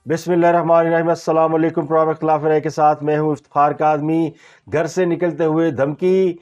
بسم اللہ الرحمن الرحیم۔ السلام علیکم۔ پروگرام اختلاف رائے کے ساتھ میں ہوں افتخار کاظمی۔ گھر سے نکلتے ہوئے دھمکی،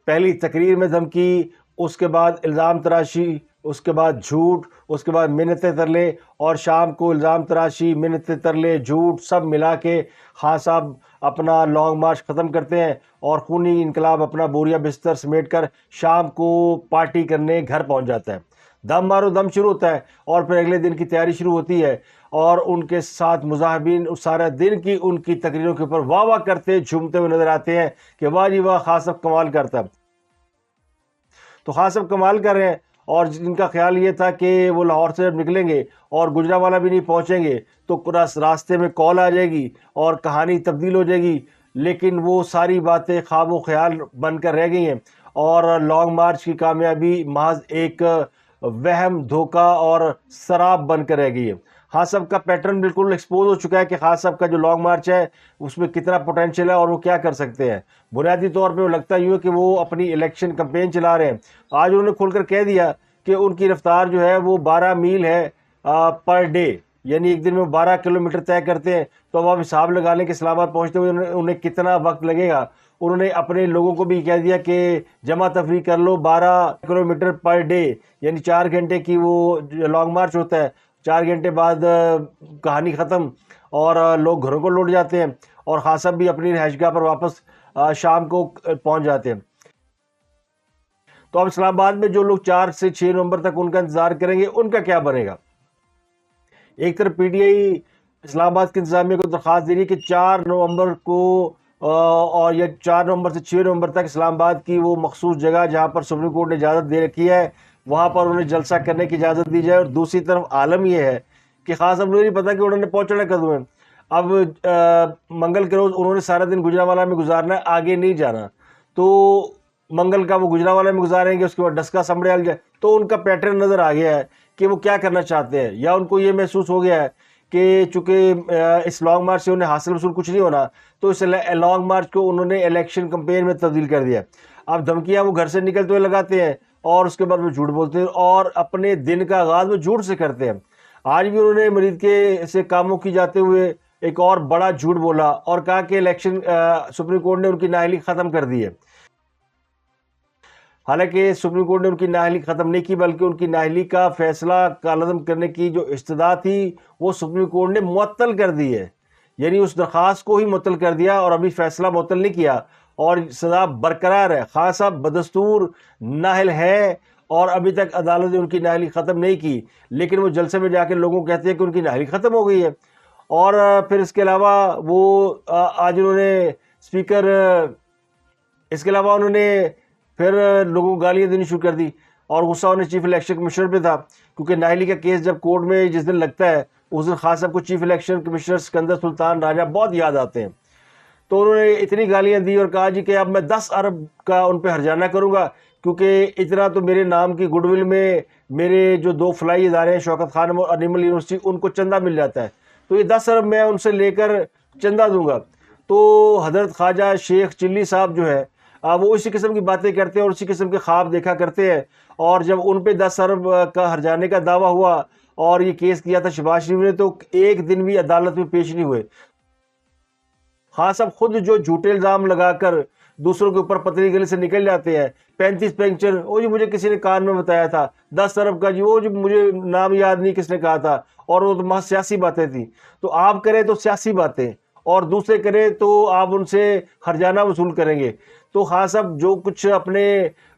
پہلی تقریر میں دھمکی، اس کے بعد الزام تراشی، اس کے بعد جھوٹ، اس کے بعد منتیں ترلے، اور شام کو الزام تراشی، منتیں ترلے، جھوٹ سب ملا کے خان صاحب اپنا لانگ مارچ ختم کرتے ہیں اور خونی انقلاب اپنا بوریا بستر سمیٹ کر شام کو پارٹی کرنے گھر پہنچ جاتا ہے۔ دم مارو دم شروع ہوتا ہے اور پھر اگلے دن کی تیاری شروع ہوتی ہے، اور ان کے ساتھ مزاحمین سارا دن کی ان کی تقریروں کے اوپر واہ واہ کرتے جھومتے ہوئے نظر آتے ہیں کہ واہ جی واہ، خان صاحب کمال کرتا ہے۔ تو خان صاحب کمال کر رہے ہیں، اور جن کا خیال یہ تھا کہ وہ لاہور سے جب نکلیں گے اور گجرانوالہ بھی نہیں پہنچیں گے تو راستے میں کال آ جائے گی اور کہانی تبدیل ہو جائے گی، لیکن وہ ساری باتیں خواب و خیال بن کر رہ گئی ہیں، اور لانگ مارچ کی کامیابی محض ایک وہم، دھوکہ اور سراب بن کر رہ گئی ہے۔ خان صاحب کا پیٹرن بالکل ایکسپوز ہو چکا ہے کہ خان صاحب کا جو لانگ مارچ ہے اس میں کتنا پوٹینشیل ہے اور وہ کیا کر سکتے ہیں۔ بنیادی طور پہ وہ لگتا یوں ہے کہ وہ اپنی الیکشن کمپین چلا رہے ہیں۔ آج انہوں نے کھل کر کہہ دیا کہ ان کی رفتار جو ہے وہ 12 میل ہے پر ڈے، یعنی ایک دن میں 12 کلومیٹر طے کرتے ہیں۔ تو اب آپ حساب لگا لیں کہ اسلام آباد پہنچتے ہوئے انہیں کتنا وقت لگے گا۔ انہوں نے اپنے لوگوں کو بھی کہہ دیا کہ جمع تفریح کر لو، 12 کلومیٹر پر ڈے، یعنی 4 گھنٹے کی وہ لانگ مارچ ہوتا ہے، 4 گھنٹے بعد کہانی ختم اور لوگ گھروں کو لوٹ جاتے ہیں، اور خان صاحب بھی اپنی رہائش گاہ پر واپس شام کو پہنچ جاتے ہیں۔ تو اب اسلام آباد میں جو لوگ 4 سے 6 نومبر تک ان کا انتظار کریں گے، ان کا کیا بنے گا؟ ایک طرف پی ٹی آئی اسلام آباد کی انتظامیہ کو درخواست دے رہی ہے کہ 4 نومبر کو اور یا 4 نومبر سے 6 نومبر تک اسلام آباد کی وہ مخصوص جگہ جہاں پر سپریم کورٹ نے اجازت دے رکھی ہے وہاں پر انہیں جلسہ کرنے کی اجازت دی جائے، اور دوسری طرف عالم یہ ہے کہ خاص صاحب مجھے نہیں پتا کہ انہوں نے پہنچنا کدوں ہے۔ اب منگل کے روز انہوں نے سارا دن گجرانوالہ میں گزارنا ہے، آگے نہیں جانا، تو منگل کا وہ گجرانوالہ میں گزاریں گے، اس کے بعد ڈسکا سمڑیال جائے۔ تو ان کا پیٹرن نظر آ گیا ہے کہ وہ کیا کرنا چاہتے ہیں، یا ان کو یہ محسوس ہو گیا ہے کہ چونکہ اس لانگ مارچ سے انہیں حاصل وصول کچھ نہیں ہونا، تو اس لانگ مارچ کو انہوں نے الیکشن کمپین میں تبدیل کر دیا۔ اب دھمکیاں وہ گھر سے نکلتے ہوئے لگاتے ہیں، اور اس کے بعد وہ جھوٹ بولتے ہیں، اور اپنے دن کا آغاز وہ جھوٹ سے کرتے ہیں۔ آج بھی انہوں نے مرید کے سے کاموں کی جاتے ہوئے ایک اور بڑا جھوٹ بولا اور کہا کہ الیکشن سپریم کورٹ نے ان کی نااہلی ختم کر دی ہے۔ حالانکہ سپریم کورٹ نے ان کی نااہلی ختم نہیں کی، بلکہ ان کی نااہلی کا فیصلہ کالعدم کرنے کی جو استدعا تھی وہ سپریم کورٹ نے معطل کر دی ہے، یعنی اس درخواست کو ہی معطل کر دیا اور ابھی فیصلہ معطل نہیں کیا، اور سزا برقرار ہے۔ خان صاحب بدستور نااہل ہے اور ابھی تک عدالت نے ان کی نااہلی ختم نہیں کی، لیکن وہ جلسے میں جا کے لوگوں کو کہتے ہیں کہ ان کی نااہلی ختم ہو گئی ہے۔ اور پھر اس کے علاوہ وہ آج انہوں نے اسپیکر، اس کے علاوہ انہوں نے پھر لوگوں کو گالیاں دینی شروع کر دی، اور غصہ انہیں چیف الیکشن کمشنر پہ تھا، کیونکہ نااہلی کا کیس جب کورٹ میں جس دن لگتا ہے اس دن خان صاحب کو چیف الیکشن کمشنر سکندر سلطان راجہ بہت یاد آتے ہیں۔ تو انہوں نے اتنی گالیاں دی اور کہا جی کہ اب میں 10 ارب کا ان پہ ہرجانہ کروں گا، کیونکہ اتنا تو میرے نام کی گڈ ول میں میرے جو 2 فلائی ادارے ہیں، شوکت خانم اور انیمل یونیورسٹی، ان کو چندہ مل جاتا ہے، تو یہ 10 ارب میں ان سے لے کر چندہ دوں گا۔ تو حضرت خواجہ شیخ چلی صاحب جو ہے وہ اسی قسم کی باتیں کرتے ہیں اور اسی قسم کے خواب دیکھا کرتے ہیں، اور جب ان پہ 10 ارب کا ہرجانے کا دعویٰ ہوا اور یہ کیس کیا تھا شہباز شریف نے، تو ایک دن بھی عدالت میں پیش نہیں ہوئے۔ خان صاحب خود جو جھوٹے الزام لگا کر دوسروں کے اوپر پتلی گلی سے نکل جاتے ہیں، 35 پنکچر، وہ جی مجھے کسی نے کان میں بتایا تھا، 10 ارب کا جی وہ جو مجھے نام یاد نہیں کس نے کہا تھا، اور وہ تو محض سیاسی باتیں تھیں۔ تو آپ کریں تو سیاسی باتیں اور دوسرے کریں تو آپ ان سے ہرجانہ وصول کریں گے۔ تو خان صاحب جو کچھ اپنے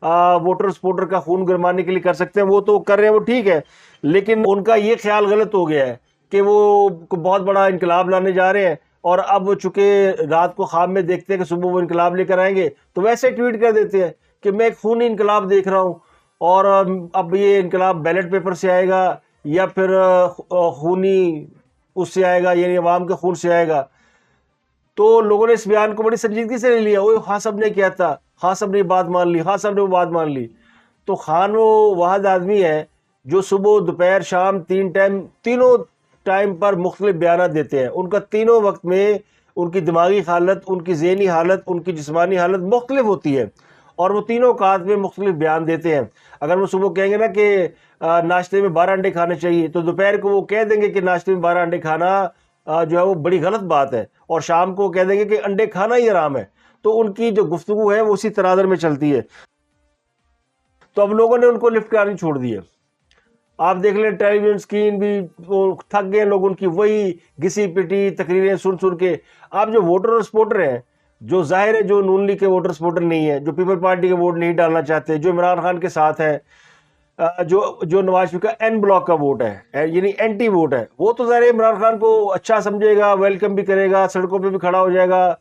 ووٹر سپورٹر کا خون گرمانے کے لیے کر سکتے ہیں وہ تو کر رہے ہیں، وہ ٹھیک ہے، لیکن ان کا یہ خیال غلط ہو گیا ہے کہ وہ بہت بڑا انقلاب لانے جا رہے ہیں، اور اب چونکہ رات کو خواب میں دیکھتے ہیں کہ صبح وہ انقلاب لے کر آئیں گے تو ویسے ٹویٹ کر دیتے ہیں کہ میں ایک خونی انقلاب دیکھ رہا ہوں، اور اب یہ انقلاب بیلٹ پیپر سے آئے گا یا پھر خونی اس سے آئے گا، یعنی عوام کے خون سے آئے گا۔ تو لوگوں نے اس بیان کو بڑی سنجیدگی سے لے لیا، وہ خان صاحب نے کیا تھا، خان صاحب نے بات مان لی، خان صاحب نے وہ بات مان لی۔ تو خان وہ واحد آدمی ہے جو صبح دوپہر شام تینوں ٹائم پر مختلف بیانات دیتے ہیں۔ ان کا تینوں وقت میں ان کی دماغی حالت، ان کی ذہنی حالت، ان کی جسمانی حالت مختلف ہوتی ہے، اور وہ تینوں اوقات میں مختلف بیان دیتے ہیں۔ اگر وہ صبح کہیں گے نا کہ ناشتے میں 12 انڈے کھانے چاہیے، تو دوپہر کو وہ کہہ دیں گے کہ ناشتے میں 12 انڈے کھانا جو ہے وہ بڑی غلط بات ہے، اور شام کو کہہ دیں گے کہ انڈے کھانا ہی حرام ہے، تو ان کی جو گفتگو ہے وہ اسی تناظر میں چلتی ہے. تو اب لوگوں نے ان کو لفٹ کرانی چھوڑ دی ہے. آپ دیکھ لیں ٹیلی ویژن اسکرین بھی وہ تھک گئے لوگ ان کی وہی گھسی پٹی تقریریں سن سن کے. آپ جو ووٹر اور سپورٹر ہیں، جو ظاہر ہے جو نون لیگ کے ووٹر سپورٹر نہیں ہے، جو پیپل پارٹی کے ووٹ نہیں ڈالنا چاہتے، جو عمران خان کے ساتھ ہے، جو نواز شریف کا این بلاک کا ووٹ ہے، یعنی اینٹی ووٹ ہے، وہ تو ظاہر عمران خان کو اچھا سمجھے گا، ویلکم بھی کرے گا، سڑکوں پہ بھی کھڑا ہو جائے گا،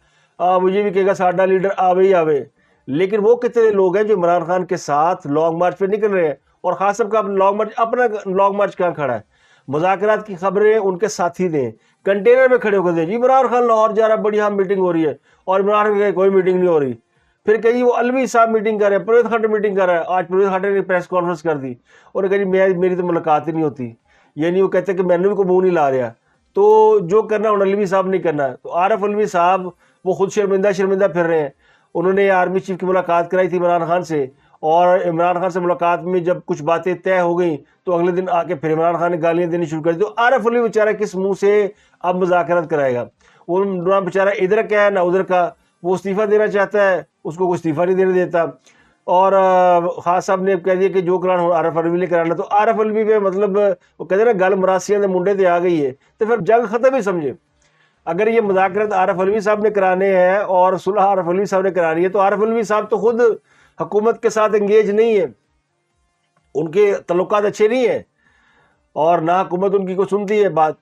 مجھے بھی کہے گا ساڈا لیڈر آوے ہی آوے. لیکن وہ کتنے لوگ ہیں جو عمران خان کے ساتھ لانگ مارچ پہ نکل رہے ہیں؟ اور خاص طور کا اپنا لانگ مارچ کہاں کھڑا ہے؟ مذاکرات کی خبریں ان کے ساتھی دیں، کنٹینر میں کھڑے ہو کے دیں جی عمران خان لاہور جا رہا ہے، بڑی ہم میٹنگ ہو رہی ہے، اور عمران خان کی کوئی میٹنگ نہیں ہو رہی. پھر کہیں وہ الوی صاحب میٹنگ کر رہے ہیں، پرویز خٹر میٹنگ کر رہا ہے. آج پرویز خٹر نے پریس کانفرنس کر دی اور کہا جی میری تو ملاقات ہی نہیں ہوتی، یعنی وہ کہتے ہیں کہ میں نے بھی کو منہ نہیں لا رہا. تو جو کرنا ہے الوی صاحب نہیں کرنا ہے. تو عارف الوی صاحب وہ خود شرمندہ پھر رہے ہیں. انہوں نے آرمی چیف کی ملاقات کرائی تھی عمران خان سے، اور عمران خان سے ملاقات میں جب کچھ باتیں طے ہو گئیں تو اگلے دن آ کے پھر عمران خان نے گالیاں دینی شروع کر دی. تو عارف الوی بیچارہ کس منہ سے اب مذاکرات کرائے گا؟ وہ نہ بیچارہ ادھر کا ہے نہ ادھر کا. وہ استعفیٰ دینا چاہتا ہے، اس کو کوئی استعفیٰ نہیں دینے دیتا. اور خاص صاحب نے کہہ دیا کہ جو کرانا عارف الوی نے کرانا. تو عارف الوی پہ مطلب وہ کہتے ہیں نا گل مراسیاں دے منڈے تے آ گئی ہے، تو پھر جنگ ختم ہی سمجھے. اگر یہ مذاکرات عارف الوی صاحب نے کرانے ہیں اور صلح عارف الوی صاحب نے کرانی ہے، تو عارف الوی صاحب تو خود حکومت کے ساتھ انگیج نہیں ہے، ان کے تعلقات اچھے نہیں ہیں، اور نہ حکومت ان کی کو سنتی ہے بات.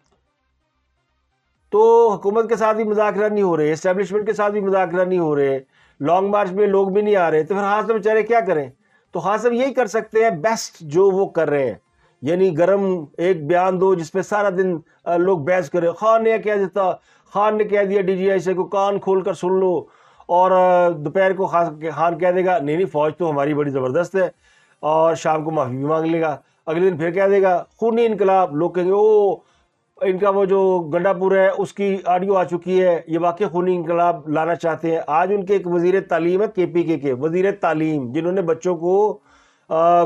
تو حکومت کے ساتھ بھی مذاکرات نہیں ہو رہے، اسٹیبلشمنٹ کے ساتھ بھی مذاکرات نہیں ہو رہے، لانگ مارچ میں لوگ بھی نہیں آ رہے. تو پھر خاص بیچارے کیا کریں؟ تو خاص یہی کر سکتے ہیں بیسٹ جو وہ کر رہے ہیں، یعنی گرم ایک بیان دو جس پہ سارا دن لوگ بحث کرے. خان نے کیا دیتا، خان نے کہہ دیا ڈی جی آئی سے کو کان کھول کر سن لو، اور دوپہر کو خان کہہ دے گا نہیں نہیں فوج تو ہماری بڑی زبردست ہے، اور شام کو معافی بھی مانگ لے گا. اگلے دن پھر کہہ دے گا خونی انقلاب. لوگ کہیں گے او ان کا وہ جو گنڈا پور ہے اس کی آڈیو آ چکی ہے، یہ واقعی خونی انقلاب لانا چاہتے ہیں. آج ان کے ایک وزیر تعلیم ہے کے پی کے وزیر تعلیم، جنہوں نے بچوں کو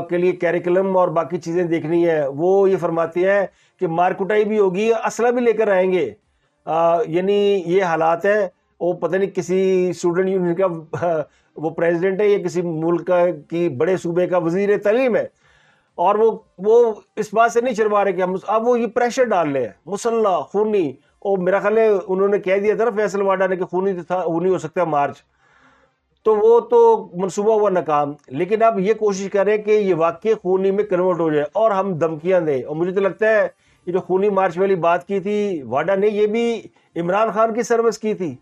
کے لیے کیریکلم اور باقی چیزیں دیکھنی ہے، وہ یہ فرماتے ہیں کہ مار کٹائی بھی ہوگی، اسلحہ بھی لے کر آئیں گے. یعنی یہ حالات ہے. وہ پتہ نہیں کسی اسٹوڈنٹ یونین کا وہ پریزیڈنٹ ہے یا کسی ملک کی بڑے صوبے کا وزیر تعلیم ہے، اور وہ اس بات سے نہیں شرما رہے کہ ہم اب وہ یہ پریشر ڈال رہے ہیں مسلح خونی. اور میرا خیال ہے انہوں نے کہہ دیا تھا نا فیصل واڈا نے کہ خونی تھا، خونی ہو سکتا ہے مارچ، تو وہ تو منصوبہ ہوا ناکام. لیکن اب یہ کوشش کریں کہ یہ واقعی خونی میں کنورٹ ہو جائے اور ہم دھمکیاں دیں. اور مجھے تو لگتا ہے یہ جو خونی مارچ والی بات کی تھی واڈا نے، یہ بھی عمران خان کی سروس کی تھی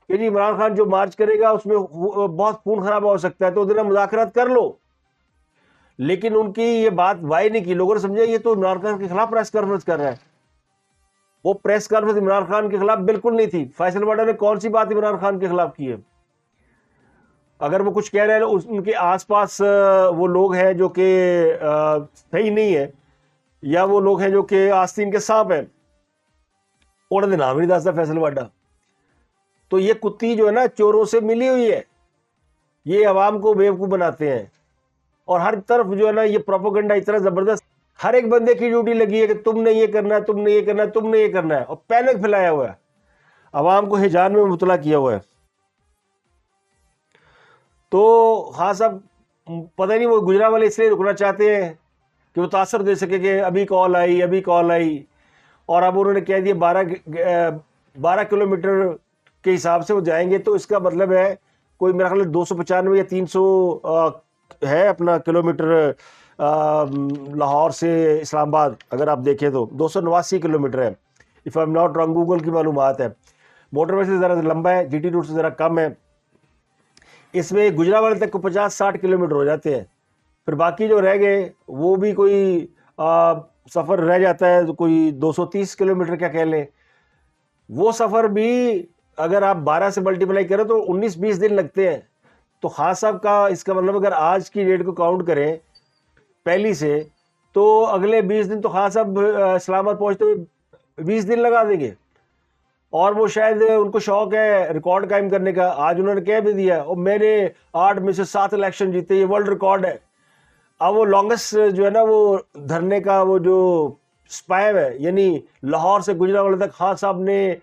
کہ جی عمران خان جو مارچ کرے گا اس میں بہت خون خرابہ ہو سکتا ہے، تو ادھر مذاکرات کر لو. لیکن ان کی یہ بات وائی نہیں کی. لوگوں نے سمجھا یہ تو عمران خان کے خلاف پریس کانفرنس کر رہا ہے. وہ پریس کانفرنس عمران خان کے خلاف بالکل نہیں تھی. فیصل واڈا نے کون سی بات عمران خان کے خلاف کی ہے؟ اگر وہ کچھ کہہ رہے ہیں ان کے آس پاس وہ لوگ ہیں جو کہ صحیح نہیں ہے، یا وہ لوگ ہیں جو کہ آستین کے سانپ ہیں، انہوں نے نام نہیں دستا فیصل واڈا. تو یہ کتی جو ہے نا چوروں سے ملی ہوئی ہے، یہ عوام کو بیوقوف بناتے ہیں. اور ہر طرف جو ہے نا یہ پروپیگنڈا اتنا زبردست، ہر ایک بندے کی ڈیوٹی لگی ہے کہ تم نے یہ کرنا ہے، تم نے یہ کرنا ہے، تم نے یہ کرنا ہے، اور پینک پھیلایا ہوا ہے، عوام کو ہیجان میں مبتلا کیا ہوا ہے. تو خاص اب پتہ نہیں وہ گجرا والے اس لیے رکنا چاہتے ہیں کہ وہ تاثر دے سکے کہ ابھی کال آئی. اور اب انہوں نے کہہ دیا 12 کلومیٹر کے حساب سے وہ جائیں گے. تو اس کا مطلب ہے کوئی میرا خیال 295 یا 300 ہے اپنا کلومیٹر لاہور سے اسلام آباد. اگر آپ دیکھیں تو 289 کلومیٹر ہے، if I am not wrong, Google کی معلومات ہے. موٹر وے سے ذرا لمبا ہے، جی ٹی روٹ سے ذرا کم ہے. اس میں گجرانوالے تک کو 50-60 کلومیٹر ہو جاتے ہیں. پھر باقی جو رہ گئے وہ بھی کوئی سفر رہ جاتا ہے، کوئی 230 کلومیٹر کیا کہہ لیں. وہ سفر بھی اگر آپ 12 سے ملٹیپلائی کریں تو 19-20 دن لگتے ہیں. تو خان صاحب کا اس کا مطلب اگر آج کی ڈیٹ کو کاؤنٹ کریں پہلی سے، تو اگلے 20 دن تو خان صاحب اسلام آباد پہنچتے ہوئے 20 دن لگا دیں گے. اور وہ شاید ان کو شوق ہے ریکارڈ قائم کرنے کا. آج انہوں نے کہہ بھی دیا اور میں نے 8 میں سے 7 الیکشن جیتے، یہ ورلڈ ریکارڈ ہے. اب وہ لانگسٹ جو ہے نا وہ دھرنے کا وہ جو اسپائم ہے، یعنی لاہور سے گجرانوالے تک خان صاحب نے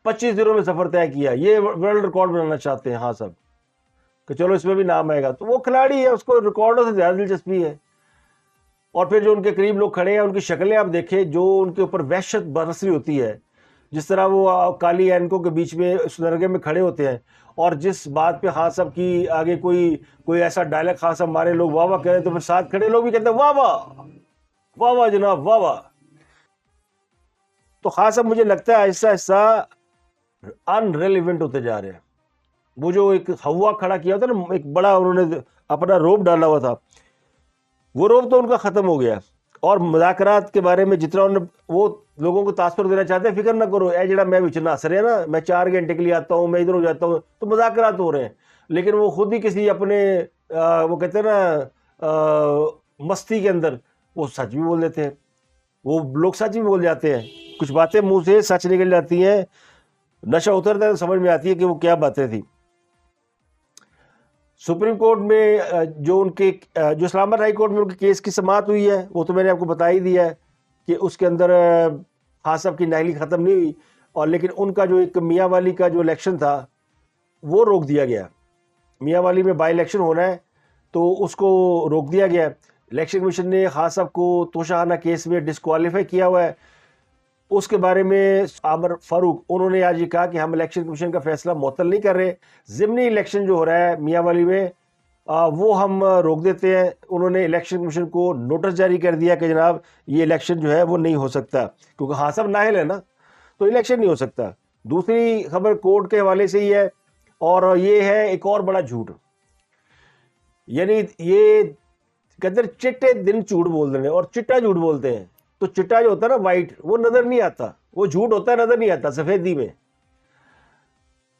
25 دنوں میں سفر طے کیا. یہ ورلڈ ریکارڈ بنانا چاہتے ہیں خان صاحب کہ چلو اس میں بھی نام آئے گا. تو وہ کھلاڑی ہے، اس کو ریکارڈوں سے زیادہ دلچسپی ہے. اور پھر جو ان کے قریب لوگ کھڑے ہیں ان کی شکلیں آپ دیکھیں، جو ان کے اوپر وحشت برسری ہوتی ہے، جس طرح وہ کالی اینکوں کے بیچ میں اس نرگے میں کھڑے ہوتے ہیں، اور جس بات پہ خان صاحب کی آگے کوئی ایسا ڈائلیگ خان صاحب مارے، لوگ واہ واہ کہہ رہے تو پھر ساتھ کھڑے لوگ بھی کہتے ہیں واہ واہ واہ واہ جناب واہ واہ. تو خان صاحب مجھے لگتا ہے آہستہ آہستہ ان ریلیونٹ ہوتے جا رہے ہیں. وہ جو ایک ہوا کھڑا کیا ہوتا نا، ایک بڑا انہوں نے اپنا روپ ڈالا ہوا تھا، وہ روپ تو ان کا ختم ہو گیا. اور مذاکرات کے بارے میں جتنا انہوں نے وہ لوگوں کو تاثر دینا چاہتے ہیں، فکر نہ کرو اے جڑا میں بچ نس رہے نا، میں 4 گھنٹے کے لیے آتا ہوں، میں ادھر ہو جاتا ہوں، تو مذاکرات ہو رہے ہیں. لیکن وہ خود ہی کسی اپنے وہ کہتے ہیں نا مستی کے اندر وہ سچ بھی بول دیتے ہیں. وہ لوگ سچ بھی بول جاتے ہیں، کچھ باتیں منہ سے سچ نکل جاتی ہیں، نشہ اترتا ہے تو سمجھ میں آتی ہے کہ وہ کیا باتیں تھیں. سپریم کورٹ میں جو اسلام آباد ہائی کورٹ میں ان کے کیس کی سماعت ہوئی ہے، وہ تو میں نے آپ کو بتا ہی دیا ہے کہ اس کے اندر خان صاحب کی نااہلی ختم نہیں ہوئی. اور لیکن ان کا جو ایک میاں والی کا جو الیکشن تھا وہ روک دیا گیا. میاں والی میں بائی الیکشن ہونا ہے تو اس کو روک دیا گیا. الیکشن کمیشن نے خان صاحب کو توشہانہ کیس میں ڈسکوالیفائی کیا ہوا ہے. اس کے بارے میں عامر فاروق انہوں نے آج یہ کہا کہ ہم الیکشن کمیشن کا فیصلہ معطل نہیں کر رہے، ضمنی الیکشن جو ہو رہا ہے میاں والی میں وہ ہم روک دیتے ہیں. انہوں نے الیکشن کمیشن کو نوٹس جاری کر دیا کہ جناب یہ الیکشن جو ہے وہ نہیں ہو سکتا، کیونکہ خان صاحب نااہل ہے نا، تو الیکشن نہیں ہو سکتا. دوسری خبر کورٹ کے حوالے سے ہی ہے، اور یہ ہے ایک اور بڑا جھوٹ. یعنی یہ کہتے ہیں چٹے دن جھوٹ بول رہے ہیں اور چٹا جھوٹ بولتے ہیں. تو چٹا جو ہوتا ہے نا وائٹ، وہ نظر نہیں آتا، وہ جھوٹ ہوتا ہے نظر نہیں آتا سفیدی میں.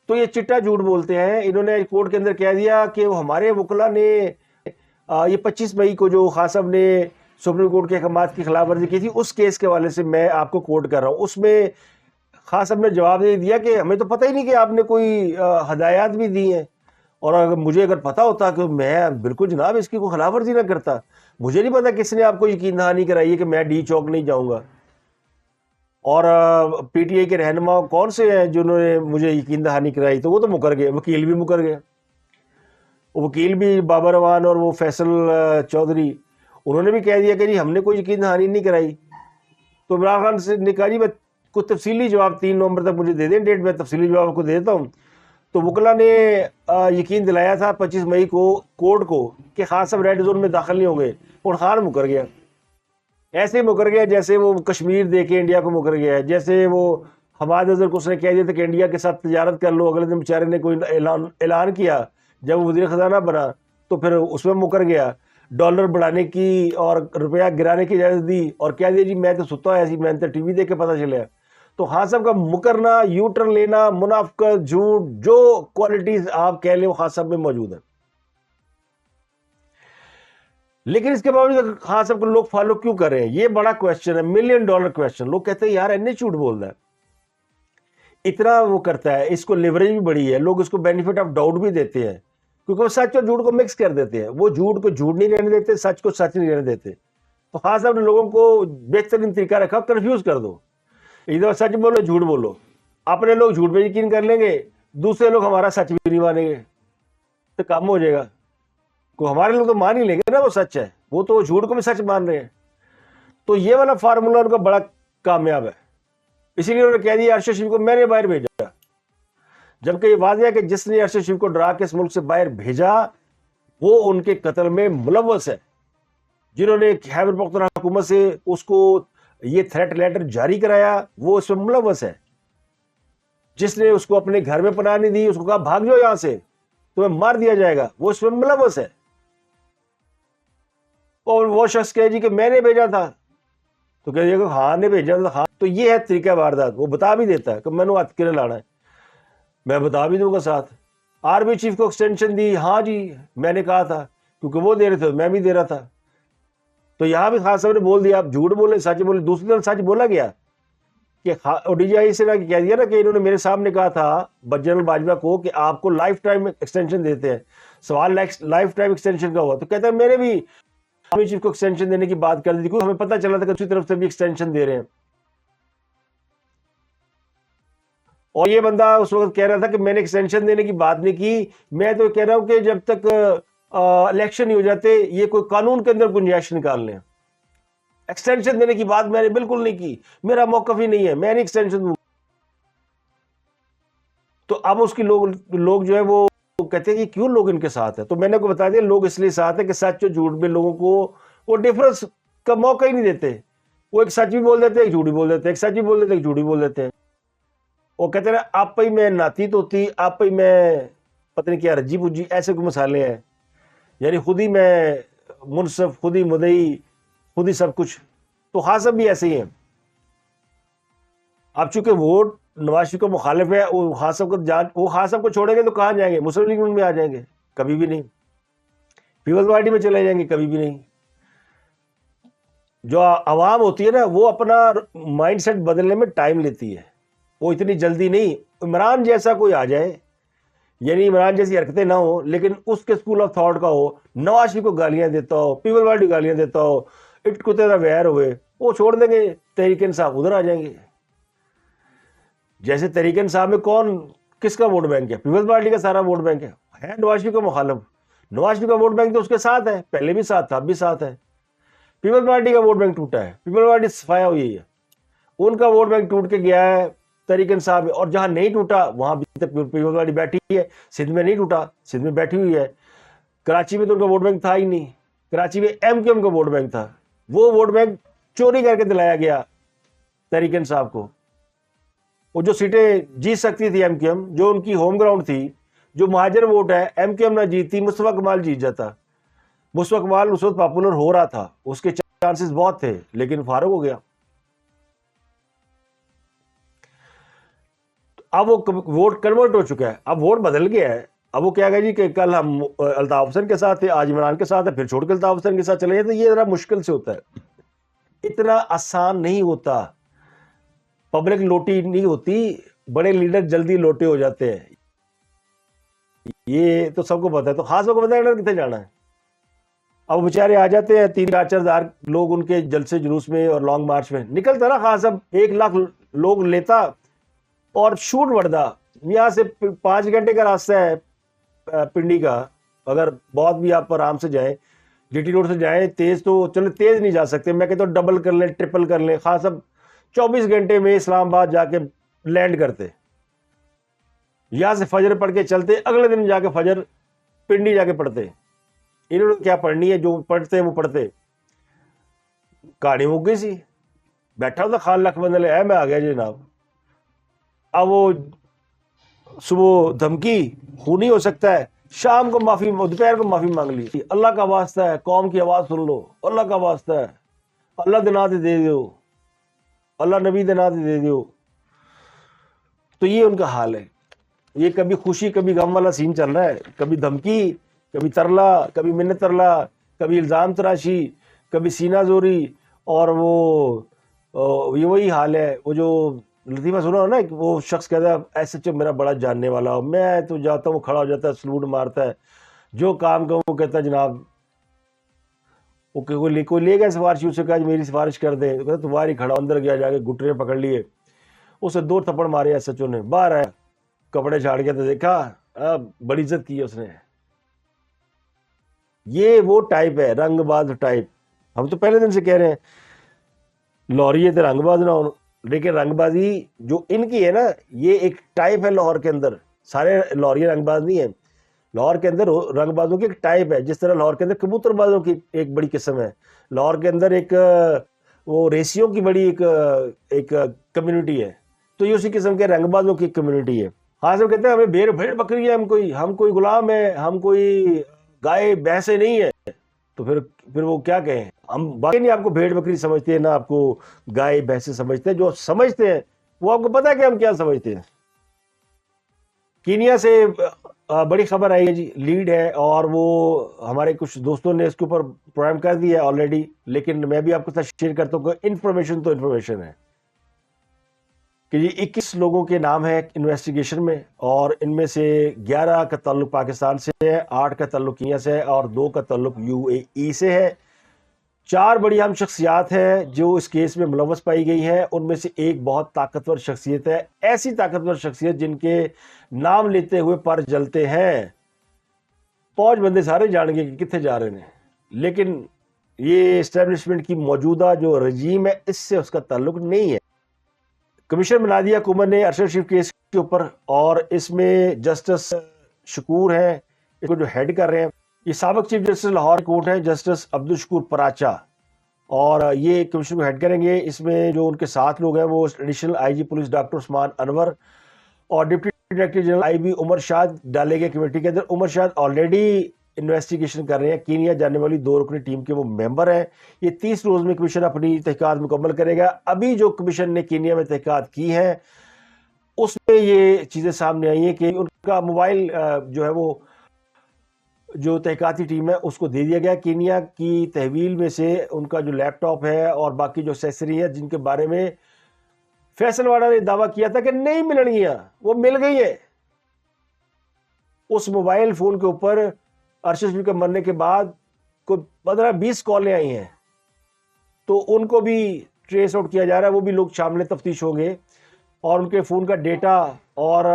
تو یہ چٹا جھوٹ بولتے ہیں. انہوں نے کورٹ کے اندر کہہ دیا کہ وہ ہمارے وکلا نے یہ 25 مئی کو جو خان صاحب نے سپریم کورٹ کے احکامات کی خلاف ورزی کی تھی، اس کیس کے حوالے سے میں آپ کو کوٹ کر رہا ہوں. اس میں خان صاحب نے جواب دے دیا کہ ہمیں تو پتہ ہی نہیں کہ آپ نے کوئی ہدایات بھی دی ہیں، اور اگر پتہ ہوتا کہ میں بالکل جناب اس کی کوئی خلاف ورزی نہ کرتا. مجھے نہیں پتا کس نے آپ کو یقین دہانی کرائی ہے کہ میں ڈی چوک نہیں جاؤں گا. اور پی ٹی آئی کے رہنما کون سے ہیں جنہوں نے مجھے یقین دہانی کرائی؟ تو وہ تو مکر گئے، وکیل بھی مکر گئے. وکیل بھی بابر اعوان اور وہ فیصل چودھری، انہوں نے بھی کہہ دیا کہ جی ہم نے کوئی یقین دہانی نہیں کرائی. تو عمران خان سے نے کہا جی میں کوئی تفصیلی جواب 3 نومبر تک مجھے دے دیں ڈیٹ، میں تفصیلی جواب آپ کو دے دیتا ہوں. تو وکلا نے یقین دلایا تھا 25 مئی کو کورٹ کو کہ خان صاحب ریڈ زون میں داخل نہیں ہوں گے، اور خان مکر گیا. ایسے ہی مکر گیا جیسے وہ کشمیر دے کے انڈیا کو مکر گیا ہے، جیسے وہ حماد اظہر کو اس نے کہہ دیا تھا کہ انڈیا کے ساتھ تجارت کر لو، اگلے دن بیچارے نے کوئی اعلان کیا جب وہ وزیر خزانہ بنا تو پھر اس میں مکر گیا. ڈالر بڑھانے کی اور روپیہ گرانے کی اجازت دی اور کہہ دیا جی میں تو ستا ایسی، میں تو ٹی وی دیکھ کے پتہ چلا. تو خان صاحب کا مکرنا، یو ٹرن لینا، منافقت، جھوٹ، جو کوالٹیز آپ کہہ لیں وہ خان صاحب میں موجود ہیں. لیکن اس کے باوجود خان صاحب کو لوگ فالو کیوں کر رہے ہیں؟ یہ بڑا کویسچن ہے، $1,000,000 کویسچن. لوگ کہتے ہیں یار اینے جھوٹ بول رہا ہے، اتنا وہ کرتا ہے، اس کو لیوریج بھی بڑی ہے، لوگ اس کو بینیفٹ آف ڈاؤٹ بھی دیتے ہیں کیونکہ وہ سچ اور جھوٹ کو مکس کر دیتے ہیں. وہ جھوٹ کو جھوٹ نہیں رہنے دیتے، سچ کو سچ نہیں رہنے دیتے. تو خان صاحب نے لوگوں کو بہترین طریقہ رکھا، کنفیوز کر دو. ادھر سچ بولو جھوٹ بولو، اپنے لوگ جھوٹ پہ یقین کر لیں گے، دوسرے لوگ ہمارا سچ بھی نہیں مانیں گے، تو کام ہو جائے گا. کو ہمارے لوگ تو مان ہی لیں گے نا وہ سچ ہے، وہ تو جھوٹ کو بھی سچ مان رہے ہیں. تو یہ والا فارمولا ان کا بڑا کامیاب ہے. اسی لیے انہوں نے کہہ دیا ارشد شریف کو میں نے باہر بھیجا، جبکہ یہ واضح ہے کہ جس نے ارشد شریف کو ڈرا کے اس ملک سے باہر بھیجا وہ ان کے قتل میں ملوث ہے. جنہوں نے خیبر پختونخوا حکومت سے اس کو یہ تھریٹ لیٹر جاری کرایا وہ اس میں ملوث ہے. جس نے اس کو اپنے گھر میں پناہ نہیں دی، اس کو کہا بھاگ جاؤ یہاں سے تمہیں مار دیا جائے گا، وہ اس میں ملوث ہے. اور وہ شخص کہے جی کہ میں نے بھیجا تھا، تو کہہ دیا کہ ہاں نے بھیجا تھا. ہاں تو یہ ہے طریقہ واردات. وہ بتا بھی دیتا ہے کہ میں نے ہاتھ کے لانا ہے، میں بتا بھی دوں گا ساتھ. آرمی چیف کو ایکسٹینشن دی، ہاں جی میں نے کہا تھا، کیونکہ وہ دے رہے تھے میں بھی دے رہا تھا. تو یہاں بھی خان صاحب نے بول دیا آپ جھوٹ بولے سچ بولے. دوسری طرف سچ بولا گیا کہ ڈی جی آئی سے کہہ دیا نا کہ انہوں نے میرے سامنے کہا تھا جنرل باجوہ کو کہ آپ کو لائف ٹائم ایکسٹینشن دیتے ہیں. سوال لائف ٹائم ایکسٹینشن کا ہوا تو کہتا ہے میرے بھی آرمی چیف کو ایکسٹینشن دینے کی بات کر دی تھی، ہمیں پتہ چلا تھا کہ دوسری طرف سے بھی ایکسٹینشن دے رہے ہیں. اور یہ بندہ اس وقت کہہ رہا تھا کہ میں نے ایکسٹینشن دینے کی بات نہیں کی، میں تو کہہ رہا ہوں کہ جب تک الیکشن نہیں ہو جاتے یہ کوئی قانون کے اندر گنجائش نکال لیں. ایکسٹینشن دینے کی بات میں نے بالکل نہیں کی، میرا موقف ہی نہیں ہے، میں نہیں ایکسٹینشن دوں. تو اب اس کی لوگ جو ہے وہ کہتے ہیں کہ کیوں لوگ ان کے ساتھ ہیں. تو میں نے کو بتا دیا لوگ اس لیے ساتھ ہیں کہ سچ اور جھوٹ میں لوگوں کو وہ ڈفرنس کا موقع ہی نہیں دیتے. وہ ایک سچ بھی بول دیتے ہیں، ایک جھوٹ بھی بول دیتے ہیں، ایک سچ بھی بول دیتے ہیں، ایک جھوٹ بھی بول دیتے ہیں. وہ کہتے ہیں آپ پہ ہی میں ناتی توتی، آپ پہ ہی میں پتہ نہیں کیا رجی پوجی، ایسے کوئی مسالے ہیں. یعنی خود ہی میں منصف، خود ہی مدعی، خود ہی سب کچھ. تو خاصم بھی ایسے ہی ہیں. اب چونکہ ووٹ نواز شریف کا مخالف ہے، وہ خاصم کو چھوڑیں گے تو کہاں جائیں گے؟ مسلم لیگ میں آ جائیں گے؟ کبھی بھی نہیں. پیپلز پارٹی میں چلے جائیں گے؟ کبھی بھی نہیں. جو عوام ہوتی ہے نا وہ اپنا مائنڈ سیٹ بدلنے میں ٹائم لیتی ہے، وہ اتنی جلدی نہیں. عمران جیسا کوئی آ جائے، یعنی عمران جیسی حرکتیں نہ ہو لیکن اس کے اسکول آف تھاٹ کا ہو، نواز شریف کو گالیاں دیتا ہو، پیپل پارٹی گالیاں دیتا ہو، اٹ کتے نہ ویر ہوئے، وہ چھوڑ دیں گے. تحریک انصاف ادھر آ جائیں گے. جیسے تحریک انصاف میں کس کا ووٹ بینک ہے؟ پیپلز پارٹی کا سارا ووٹ بینک ہے نواز شریف کا مخالف. نواز شریف کا ووٹ بینک تو اس کے ساتھ ہے، پہلے بھی ساتھ تھا، اب بھی ساتھ ہے. پیپلز پارٹی کا ووٹ بینک ٹوٹا ہے، پیپلز پارٹی صفایا ہوئی ہے، ان کا ووٹ بینک ٹوٹ کے گیا ہے تحریک انصاف. اور جہاں نہیں ٹوٹا وہاں بھی تک پیپلز پارٹی بیٹھی ہے. سندھ میں نہیں ٹوٹا، سندھ میں بیٹھی ہوئی ہے. کراچی میں تو ان کا ووٹ بینک تھا ہی نہیں. کراچی میں ایم کیو ایم کا ووٹ بینک تھا، وہ ووٹ بینک چوری کر کے دلایا گیا تحریک انصاف کو. وہ جو سیٹیں جیت سکتی تھی ایم کیو ایم، جو ان کی ہوم گراؤنڈ تھی، جو مہاجر ووٹ ہے، ایم کیو ایم نہ جیتتی، مصطفیٰ کمال جیت جاتا. مصطفیٰ کمال اس وقت پاپولر ہو رہا تھا، اس کے چانسز بہت تھے، لیکن فارغ ہو گیا. اب وہ ووٹ کنورٹ ہو چکا ہے، اب ووٹ بدل گیا ہے. اب وہ کیا گیا جی کہ کل ہم الطاف حسین کے ساتھ تھے، آج عمران کے ساتھ ہے، پھر چھوڑ کے الطاف حسین کے ساتھ چلے جائے. تو یہ ذرا مشکل سے ہوتا ہے، اتنا آسان نہیں ہوتا. پبلک لوٹی نہیں ہوتی، بڑے لیڈر جلدی لوٹے ہو جاتے ہیں، یہ تو سب کو پتا ہے. تو خاص کو پتا ہے کتنے جانا ہے. اب وہ بیچارے آ جاتے ہیں، 3-4 ہزار لوگ ان کے جلسے جلوس میں اور لانگ مارچ میں نکلتا نا. خاص اب 1 لاکھ لوگ لیتا اور شوٹ بڑھتا. یہاں سے 5 گھنٹے کا راستہ ہے پنڈی کا، اگر بہت بھی آپ آرام سے جائیں، جی ٹی روڈ سے جائیں تیز، تو چلے تیز نہیں جا سکتے، میں کہتا ہوں ڈبل کر لیں، ٹرپل کر لیں. خاص اب 24 گھنٹے میں اسلام آباد جا کے لینڈ کرتے، یہاں سے فجر پڑھ کے چلتے، اگلے دن جا کے فجر پنڈی جا کے پڑھتے. انہوں نے کیا پڑھنی ہے، جو پڑھتے ہیں وہ پڑھتے. کہانی ہو گئی سی، بیٹھا ہوتا خان لکھ بندل ہے، میں آ گیا جناب. اب وہ صبح دھمکی خونی ہو سکتا ہے، شام کو معافی، دوپہر کو معافی مانگ لی. اللہ کا واسطہ ہے، قوم کی آواز سن لو، اللہ کا واسطہ ہے، اللہ دینا دے دو، اللہ نبی دینا دے دو. تو یہ ان کا حال ہے. یہ کبھی خوشی کبھی غم والا سین چل رہا ہے، کبھی دھمکی، کبھی ترلا، کبھی منت ترلا، کبھی الزام تراشی، کبھی سینہ زوری. اور وہ یہ وہی حال ہے. وہ جو لطیفہ سنا نا، وہ شخص کہتا ہے ایس ایچ او میرا بڑا جاننے والا ہو، میں تو جاتا ہوں، کھڑا ہو جاتا ہے، سلوٹ مارتا ہے، جو کام کروں وہ کہتا ہے جناب. وہ کوئی لے گیا سفارش، اسے کہا میری سفارش کر دے، تو کہتا تمہاری کھڑا. اندر گیا، جا کے گھٹنے پکڑ لیے، اسے 2 تھپڑ مارے ایس ایچ او نے. باہر آیا، کپڑے چھاڑ کے تو دیکھا، بڑی عزت کی اس نے. یہ وہ ٹائپ ہے، رنگ باز ٹائپ. ہم تو پہلے دن سے کہہ رہے ہیں لاہوری ہے تو رنگ باز نہ ہو، لیکن رنگ بازی جو ان کی ہے نا، یہ ایک ٹائپ ہے لاہور کے اندر. سارے لاہوری رنگ باز نہیں ہیں، لاہور کے اندر رنگ بازوں کی ایک ٹائپ ہے. جس طرح لاہور کے اندر کبوتر بازوں کی ایک بڑی قسم ہے، لاہور کے اندر ایک وہ ریسیوں کی بڑی ایک کمیونٹی ہے. تو یہ اسی قسم کے رنگ بازوں کی کمیونٹی ہے. خاص کہتے ہیں ہمیں بھیڑ بکری ہے، ہم کوئی غلام ہے، ہم کوئی گائے بھینسیں نہیں ہے. تو پھر وہ کیا کہیں؟ ہم باقی نہیں آپ کو بھیڑ بکری سمجھتے ہیں، نہ آپ کو گائے بھینسیں سمجھتے ہیں. جو سمجھتے ہیں وہ آپ کو پتا ہے کہ ہم کیا سمجھتے ہیں. کینیا سے بڑی خبر آئی ہے جی، لیڈ ہے، اور وہ ہمارے کچھ دوستوں نے اس کے اوپر پروگرام کر دیا ہے آلریڈی، لیکن میں بھی آپ کے ساتھ شیئر کرتا ہوں کہ انفارمیشن تو انفارمیشن ہے کہ یہ 21 لوگوں کے نام ہے انویسٹیگیشن میں، اور ان میں سے 11 کا تعلق پاکستان سے ہے، 8 کا تعلق کینیا سے ہے، اور 2 کا تعلق UAE سے ہے. 4 بڑی اہم شخصیات ہیں جو اس کیس میں ملوث پائی گئی ہیں. ان میں سے ایک بہت طاقتور شخصیت ہے, ایسی طاقتور شخصیت جن کے نام لیتے ہوئے پر جلتے ہیں. 5 بندے سارے جان گے کہ کتنے جا رہے ہیں, لیکن یہ اسٹیبلشمنٹ کی موجودہ جو رجیم ہے اس سے اس کا تعلق نہیں ہے. کمیشن بنا دیا حکومت نے ارشد شریف کیس کے اوپر, اور اس میں جسٹس شکور ہیں اس کو جو ہیڈ کر رہے ہیں. یہ سابق چیف جسٹس لاہور کورٹ ہیں جسٹس عبدالشکور پراچا, اور یہ کمیشن کو ہیڈ کریں گے. اس میں جو ان کے ساتھ لوگ ہیں وہ additional I G police doctor Usman Anwar اور deputy director general I B Umar Shad ڈالے گئے کمیٹی کے اندر. عمر شاد آلریڈی انویسٹیگیشن کر رہے ہیں, کینیا جانے والی 2 رکنی ٹیم کے وہ ممبر ہیں. یہ 30 روز میں کمیشن اپنی تحقیقات مکمل کرے گا. ابھی جو کمیشن نے کینیا میں تحقیقات کی ہیں اس میں یہ چیزیں سامنے آئی ہیں کہ ان کا موبائل جو ہے وہ جو تحقیقاتی ٹیم ہے اس کو دے دیا گیا. کینیا کی تحویل میں سے ان کا جو لیپ ٹاپ ہے اور باقی جو ایکسیسری ہے جن کے بارے میں فیصل واڑا نے دعویٰ کیا تھا کہ نہیں ملن گیا, وہ مل گئی ہے. اس موبائل فون کے اوپر ارشد شریف کے مرنے کے بعد کوئی 15-20 کالیں آئی ہیں, تو ان کو بھی ٹریس آؤٹ کیا جا رہا ہے. وہ بھی لوگ شامل تفتیش ہوں گے, اور ان کے فون کا ڈیٹا اور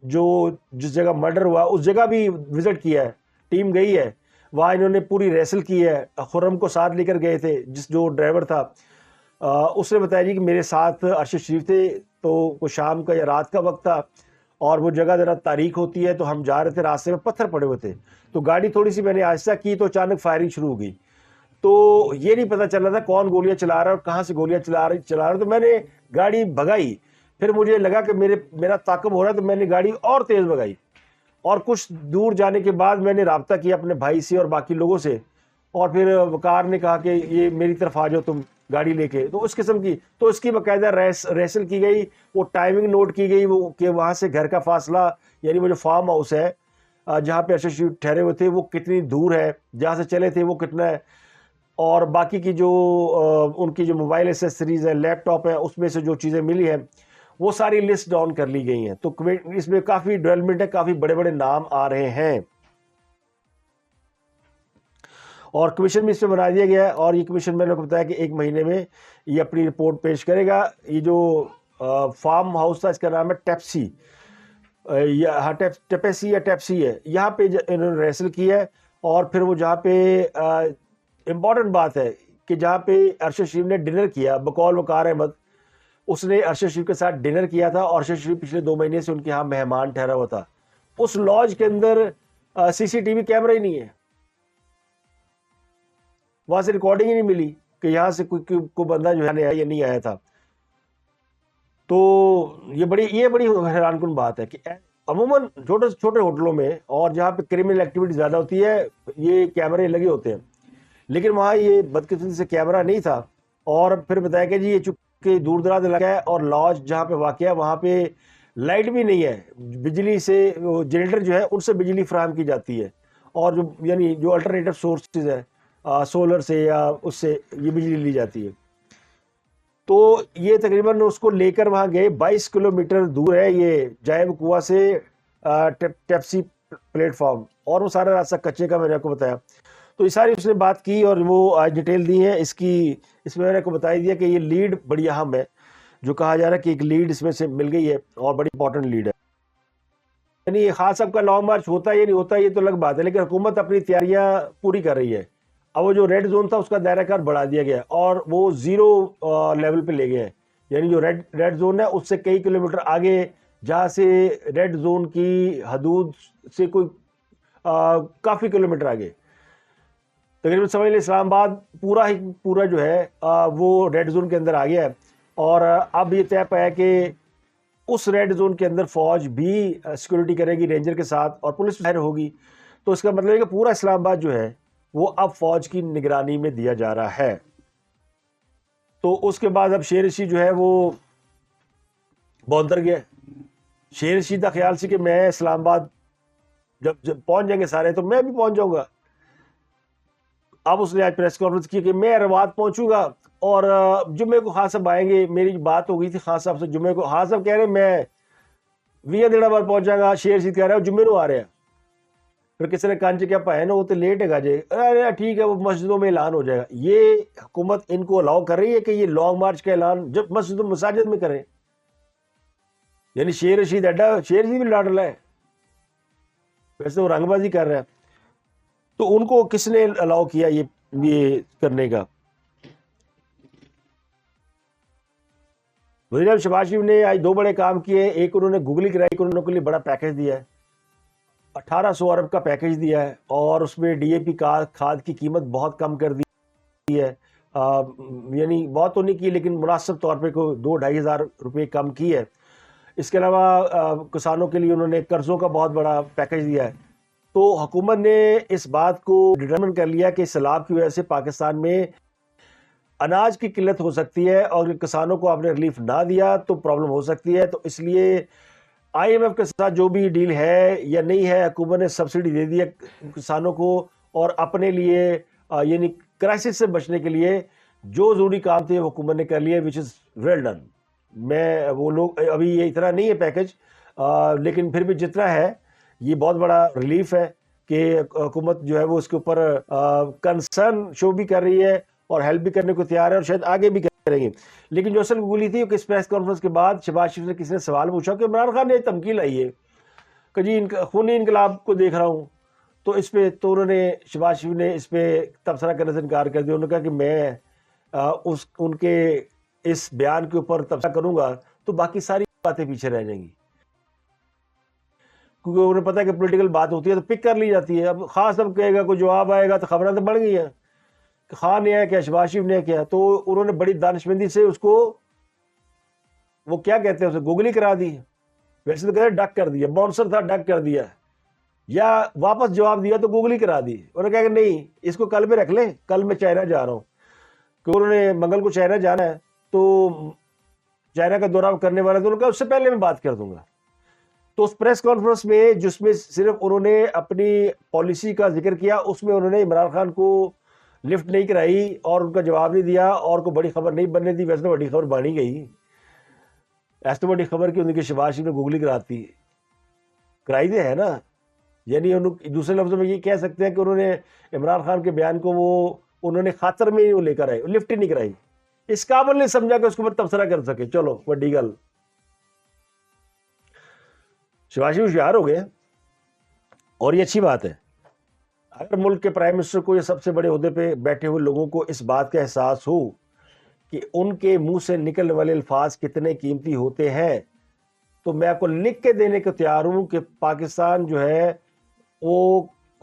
جو جس جگہ مرڈر ہوا اس جگہ بھی وزٹ کیا ہے, ٹیم گئی ہے وہاں, انہوں نے پوری ریسل کی ہے. خرم کو ساتھ لے کر گئے تھے, جو ڈرائیور تھا اس نے بتایا جی کہ میرے ساتھ ارشد شریف تھے, تو وہ شام کا یا رات کا وقت تھا اور وہ جگہ ذرا تاریک ہوتی ہے, تو ہم جا رہے تھے, راستے میں پتھر پڑے ہوئے تھے, تو گاڑی تھوڑی سی میں نے آہستہ کی تو اچانک فائرنگ شروع ہو گئی. تو یہ نہیں پتہ چل رہا تھا کون گولیاں چلا رہا ہے اور کہاں سے گولیاں چلا رہا ہے. تو میں نے گاڑی بھگائی, پھر مجھے لگا کہ میرا تعاقب ہو رہا ہے, تو میں نے گاڑی اور تیز بھگائی, اور کچھ دور جانے کے بعد میں نے رابطہ کیا اپنے بھائی سے اور باقی لوگوں سے, اور پھر وقار نے کہا کہ یہ میری طرف آ جاؤ تم گاڑی لے کے. تو اس قسم کی, تو اس کی باقاعدہ ریسل کی گئی, وہ ٹائمنگ نوٹ کی گئی, وہ کہ وہاں سے گھر کا فاصلہ, یعنی وہ جو فارم ہاؤس ہے جہاں پہ ارشد شریف ٹھہرے ہوئے تھے وہ کتنی دور ہے, جہاں سے چلے تھے وہ کتنا ہے, اور باقی کی جو ان کی جو موبائل ایکسیسریز ہیں, لیپ ٹاپ ہیں, اس میں سے جو چیزیں ملی ہیں وہ ساری لسٹ ڈاؤن کر لی گئی ہیں. تو اس میں کافی ڈیولپمنٹ ہے, کافی بڑے بڑے نام آ رہے ہیں, اور کمیشن بھی اس میں بنا دیا گیا ہے. اور یہ کمیشن میں نے بتایا کہ 1 مہینے میں یہ اپنی رپورٹ پیش کرے گا. یہ جو فارم ہاؤس تھا اس کا نام ہے ٹیپسی, ٹیپیسی یا ٹیپسی ہے, یہاں پہ انہوں نے ریسل کی ہے. اور پھر وہ جہاں پہ امپورٹنٹ بات ہے کہ جہاں پہ ارشد شریف نے ڈنر کیا, بقول وقار احمد اس نے ارشد شریف کے ساتھ ڈنر کیا تھا, اور ارشد شریف پچھلے 2 مہینے سے ان کے ہاں مہمان ٹھہرا ہوا تھا. اس لاج کے اندر CCTV کیمرہ ہی نہیں ہے, وہاں سے ریکارڈنگ ہی نہیں ملی کہ یہاں سے کوئی بندہ جو ہے یا نہیں آیا تھا. تو یہ بڑی حیران کن بات ہے کہ عموماً چھوٹے ہوٹلوں میں اور جہاں پہ کرمنل ایکٹیویٹی زیادہ ہوتی ہے یہ کیمرے لگے ہوتے ہیں, لیکن وہاں یہ بدقسمتی سے کیمرہ نہیں تھا. اور پھر بتایا کہ جی یہ چونکہ دور دراز علاقہ ہے اور لاج جہاں پہ واقع ہے وہاں پہ لائٹ بھی نہیں ہے, بجلی سے جنریٹر جو ہے ان سے بجلی فراہم کی جاتی ہے, اور جو یعنی جو الٹرنیٹو سورسز ہے سولر سے یا اس سے یہ بجلی لی جاتی ہے. تو یہ تقریباً اس کو لے کر وہاں گئے, 22 کلومیٹر دور ہے یہ جائے وقوع سے ٹیپسی پلیٹ فارم, اور وہ سارا راستہ کچے کا میں نے آپ کو بتایا. تو یہ ساری اس نے بات کی اور وہ آج ڈیٹیل دی ہیں اس کی. اس میں نے آپ کو بتائی دیا کہ یہ لیڈ بڑی اہم ہے, جو کہا جا رہا ہے کہ ایک لیڈ اس میں سے مل گئی ہے اور بڑی امپورٹنٹ لیڈ ہے. یعنی خان صاحب کا لانگ مارچ ہوتا ہے یا نہیں ہوتا یہ تو الگ بات ہے, لیکن حکومت اپنی تیاریاں پوری کر رہی ہے. اب وہ جو ریڈ زون تھا اس کا دائرہ کار بڑھا دیا گیا اور وہ 0 لیول پہ لے گئے ہیں, یعنی جو ریڈ زون ہے اس سے کئی کلومیٹر آگے جہاں سے ریڈ زون کی حدود سے کوئی کافی کلومیٹر آگے تقریباً سمجھ لیں اسلام آباد پورا جو ہے وہ ریڈ زون کے اندر آ گیا ہے. اور اب یہ طے پایا کہ اس ریڈ زون کے اندر فوج بھی سیکورٹی کرے گی رینجر کے ساتھ, اور پولیس ظاہر ہوگی. تو اس کا مطلب ہے کہ پورا اسلام آباد جو ہے وہ اب فوج کی نگرانی میں دیا جا رہا ہے. تو اس کے بعد اب شیر رشید جو ہے وہ بہتر گیا. شیر رشید کا خیال سی کہ میں اسلام آباد جب پہنچ جائیں گے سارے تو میں بھی پہنچ جاؤں گا. اب اس نے آج پریس کانفرنس کی کہ میں روات پہنچوں گا اور جمعے کو خان صاحب آئیں گے. میری بات ہو گئی تھی خان صاحب سے جمعے کو, خان صاحب کہہ رہے ہیں میں 20 دن بعد پہنچ جائیں گا, شیر رشید کہہ رہا ہے جمعے کو آ رہے ہیں. پھر کسی نے کہا کیا پائے نا وہ تو لیٹ ہے گا جی، ارے ٹھیک ہے وہ مسجدوں میں اعلان ہو جائے گا. یہ حکومت ان کو الاؤ کر رہی ہے کہ یہ لانگ مارچ کا اعلان جب مسجدوں مساجد میں کریں. یعنی شیر رشید اڈا شیر رشید بھی لڑ رہا ہے، ویسے وہ رنگ بازی کر رہا ہے. تو ان کو کس نے الاؤ کیا یہ کرنے کا؟ وزیر اعظم شہباز شریف نے آج 2 بڑے کام کیے. ایک انہوں نے گوگلی کرائی، انہوں نے کے لیے بڑا پیکج دیا ہے، 1800 ارب کا پیکج دیا ہے، اور اس میں ڈی اے پی کھاد کی قیمت بہت کم کر دی ہے. یعنی بہت تو نہیں کی لیکن مناسب طور پہ کو 2-2.5 ہزار روپے کم کی ہے. اس کے علاوہ کسانوں کے لیے انہوں نے قرضوں کا بہت بڑا پیکج دیا ہے. تو حکومت نے اس بات کو ڈٹرمن کر لیا کہ سیلاب کی وجہ سے پاکستان میں اناج کی قلت ہو سکتی ہے، اور کسانوں کو آپ نے ریلیف نہ دیا تو پرابلم ہو سکتی ہے. تو اس لیے آئی ایم ایف کے ساتھ جو بھی ڈیل ہے یا نہیں ہے، حکومت نے سبسڈی دے دی ہے کسانوں کو، اور اپنے لیے یعنی کرائسس سے بچنے کے لیے جو ضروری کام تھے وہ حکومت نے کر لیے، وچ از ویل ڈن. میں وہ لوگ ابھی یہ اتنا نہیں ہے پیکج، لیکن پھر بھی جتنا ہے یہ بہت بڑا ریلیف ہے کہ حکومت جو ہے وہ اس کے اوپر کنسرن شو بھی کر رہی ہے اور ہیلپ بھی کرنے کو تیار ہے، اور شاید آگے بھی کریں گے. لیکن جو اصل گولی تھی کہ اس پریس کانفرنس کے بعد شہباز شریف سے کسی نے سوال پوچھا کہ عمران خان نے دھمکی لائی ہے کہ جی خونی انقلاب کو دیکھ رہا ہوں. تو اس پہ تو انہوں نے شہباز شریف نے اس پہ تبصرہ کرنے سے انکار کر دیا. انہوں نے کہا کہ میں ان کے اس بیان کے اوپر تبصرہ کروں گا تو باقی ساری باتیں پیچھے رہ جائیں گی، کیونکہ انہیں پتا ہے کہ پولیٹیکل بات ہوتی ہے تو پک کر لی جاتی ہے. اب خاص اب کہے گا کوئی جواب آئے گا تو خبریں تو بڑھ گئی ہیں کہ خان نے ہے کیا، شہباز شریف نے کیا. تو انہوں نے بڑی دانشمندی سے اس کو وہ کیا کہتے ہیں اسے گوگلی کرا دی. ویسے تو کہتے ہیں ڈک کر دیا، باؤنسر تھا ڈک کر دیا، یا واپس جواب دیا تو گوگلی کرا دی. انہوں نے کہا کہ نہیں اس کو کل پہ رکھ لیں، کل میں چائنا جا رہا ہوں، کہ انہوں نے منگل کو چائنا جانا ہے تو چائنا کا دورہ کرنے والا. تو انہوں نے کہا اس سے پہلے میں بات کر دوں گا. تو اس پریس کانفرنس میں جس میں صرف انہوں نے اپنی پالیسی کا ذکر کیا، اس میں انہوں نے عمران خان کو لفٹ نہیں کرائی اور ان کا جواب نہیں دیا، اور کوئی بڑی خبر نہیں بننے دی. ویسے تو بڑی خبر بانی گئی، ایسے تو بڑی خبر کی ان کی شہباز شریف نے گوگلی کرائی دے ہے نا. یعنی دوسرے لفظوں میں یہ کہہ سکتے ہیں کہ انہوں نے عمران خان کے بیان کو انہوں نے خاطر میں وہ لے کر آئے، لفٹ ہی نہیں کرائی. اس قابل نہیں سمجھا کہ اس کے اوپر تبصرہ کر سکے. چلو بڑی گل. شہباز شریف ہوشیار ہو گئے اور یہ اچھی بات ہے. اگر ملک کے پرائم منسٹر کو یا سب سے بڑے عہدے پہ بیٹھے ہوئے لوگوں کو اس بات کا احساس ہو کہ ان کے منہ سے نکلنے والے الفاظ کتنے قیمتی ہوتے ہیں، تو میں آپ کو لکھ کے دینے کو تیار ہوں کہ پاکستان جو ہے وہ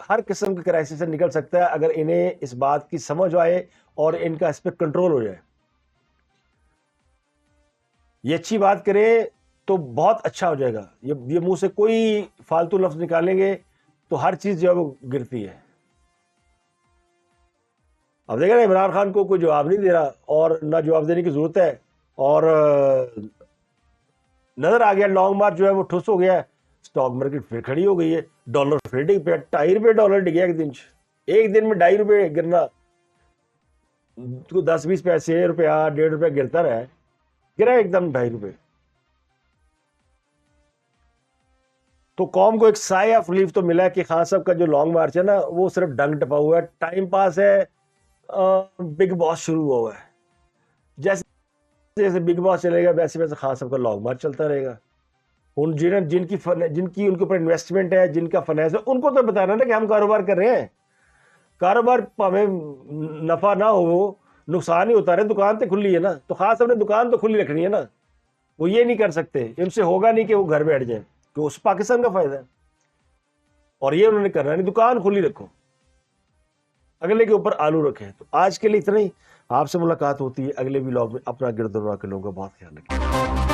ہر قسم کے کرائسس سے نکل سکتا ہے اگر انہیں اس بات کی سمجھ آئے اور ان کا اس پہ کنٹرول ہو جائے. یہ اچھی بات کریں تو بہت اچھا ہو جائے گا. یہ منہ سے کوئی فالتو لفظ نکالیں گے تو ہر چیز جو ہے وہ گرتی ہے. اب دیکھیں نا عمران خان کو کوئی جواب نہیں دے رہا اور نہ جواب دینے کی ضرورت ہے، اور نظر آ گیا لانگ مارچ جو ہے وہ ٹھس ہو گیا ہے. اسٹاک مارکیٹ پھر کھڑی ہو گئی ہے، ڈالر پھر ڈگ پہ $2.5 ڈگیا ایک دن میں $2.5 گرنا، 10-20 پیسے روپیہ $1.5 گرتا رہا ہے، گرا ایک دم $2.5. تو قوم کو ایک سائے آف ریلیف تو ملا ہے کہ خان صاحب کا جو لانگ مارچ ہے نا وہ صرف ڈنگ ٹپا ہوا ہے، ٹائم پاس ہے. بگ باس شروع ہوا ہے، جیسے جیسے بگ باس چلے گا ویسے ویسے خان صاحب کا لانگ مارچ چلتا رہے گا. جن کی ان کے اوپر انویسٹمنٹ ہے، جن کا فنانس ہے، ان کو تو بتانا نا کہ ہم کاروبار کر رہے ہیں. کاروبار ہمیں نفع نہ ہو نقصان ہی ہوتا رہے، دکان تو کھلی ہے نا. تو خان صاحب نے دکان تو کھلی رکھنی ہے نا. وہ یہ نہیں کر سکتے، ان سے ہوگا نہیں کہ وہ گھر بیٹھ جائیں، کہ اس پاکستان کا فائدہ ہے. اور یہ انہوں نے کرنا نہیں، دکان کھلی رکھو، اگلے کے اوپر آلو رکھیں. تو آج کے لیے اتنا ہی. آپ سے ملاقات ہوتی ہے اگلے ولاگ میں. اپنا گرد و نواح کے لوگوں کا بہت خیال رکھیں.